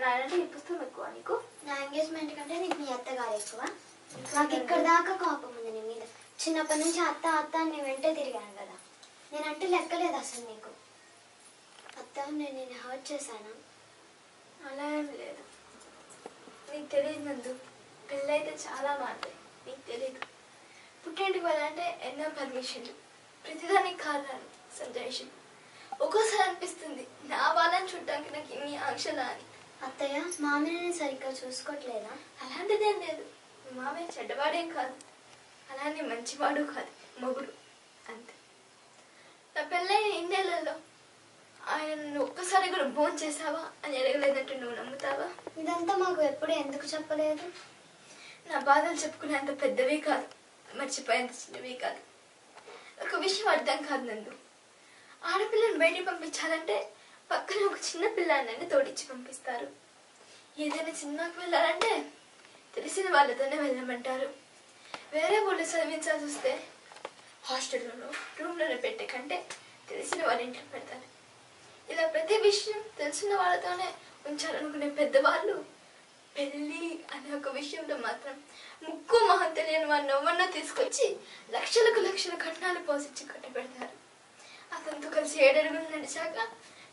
నాయంటే ఈ పుస్తకం ఎక్కువ నీకు? నా ఎంగేజ్మెంట్ కంటే నీకు మీ అత్తగారు ఎక్కువ. నాకు ఇక్కడ దాకా కోపం ఉంది నీ మీద. చిన్నప్పటి నుంచి అత్త అత్త అని నేను వెంటే తిరిగాను కదా. నేనంటే లెక్కలేదు అసలు నీకు. అత్త నేను నిన్ను హర్ట్ చేశాను. అలా ఏం లేదు. నీకు తెలియదు నందు, పెళ్ళైతే చాలా మారుతాయి. నీకు తెలియదు. పుట్టింటికి వెళ్ళాలంటే ఎన్నో పర్మిషన్లు, ప్రతిదానికి కారణాలు, సంజాయిషులు. ఒక్కోసారి అనిపిస్తుంది నా వాళ్ళని చూడటానికి నాకు ఇన్ని ఆంక్షలా అని. అత్తయ్య మామయ్యని సరిగ్గా చూసుకోవట్లేదా? అలాంటిదేం లేదు. మామయ్య చెడ్డవాడేం కాదు, అలానే మంచివాడు కాదు, మొగుడు అంతే. నా పెళ్ళైన ఇన్నేళ్లలో ఆయన నువ్వు ఒక్కసారి కూడా భోజనం చేసావా అని అడగలేదంటే నువ్వు నమ్ముతావా? ఇదంతా మాకు ఎప్పుడు ఎందుకు చెప్పలేదు? నా బాధలు చెప్పుకునేంత పెద్దవి కాదు, మర్చిపోయేంత చిన్నవి కాదు. ఒక విషయం అర్థం కాదు నందు, ఆడపిల్లని బయటికి పంపించాలంటే పక్కన ఒక చిన్న పిల్లాన్ని తోడిచ్చి పంపిస్తారు. ఏదైనా సినిమాకి వెళ్ళాలంటే తెలిసిన వాళ్ళతోనే వెళ్ళమంటారు. వేరే ఊళ్ళో చదివించాల్సి వస్తే హాస్టల్లోనో రూమ్లోనో పెట్టే కంటే తెలిసిన వాళ్ళ ఇంట్లో పెడతారు. ఇలా ప్రతి విషయం తెలిసిన వాళ్ళతోనే ఉంచాలనుకునే పెద్దవాళ్ళు పెళ్ళి అనే ఒక విషయంలో మాత్రం ముక్కు మొహం తెలియని వాడిని ఎవరినో తీసుకొచ్చి లక్షలకు లక్షల కట్నాలు పోసిచ్చి కట్టబెడతారు. అతనితో కలిసి 7 అడుగులు నడిచాక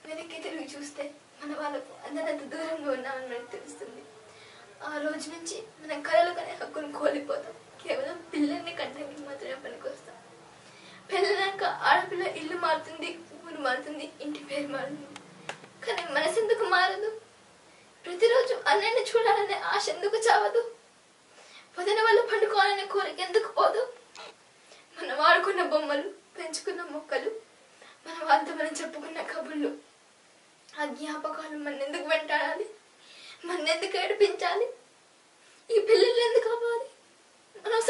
వెనక్కి తిరిగి చూస్తే మన వాళ్ళకు అందరంత దూరంగా ఉన్నామని మనకు తెలుస్తుంది. ఆ రోజు నుంచి మనం కలలు కనే హక్కును కోల్పోతాం. కేవలం పిల్లల్ని కంటానికి మాత్రమే పనికొస్తాం. పెళ్ళినాక ఆడపిల్ల ఇల్లు మారుతుంది, ఊరు మారుతుంది, ఇంటి పేరు మారుతుంది, కానీ మనసు ఎందుకు మారదు? ప్రతిరోజు అన్నయ్యని చూడాలనే ఆశ ఎందుకు చావదు? పొదిన వల్ల పండుకోవాలనే కోరిక ఎందుకు పోదు? మనం వాడుకున్న బొమ్మలు, పెంచుకున్న మొక్కలు, మన వాళ్ళతో మనం చెప్పుకున్న కబుర్లు, ఆ జ్ఞాపకాలు మన ఎందుకు వెంటాడాలి? మన ఎందుకు ఏడిపించాలి? ఈ పిల్లలు ఎందుకు అవ్వాలి? మనం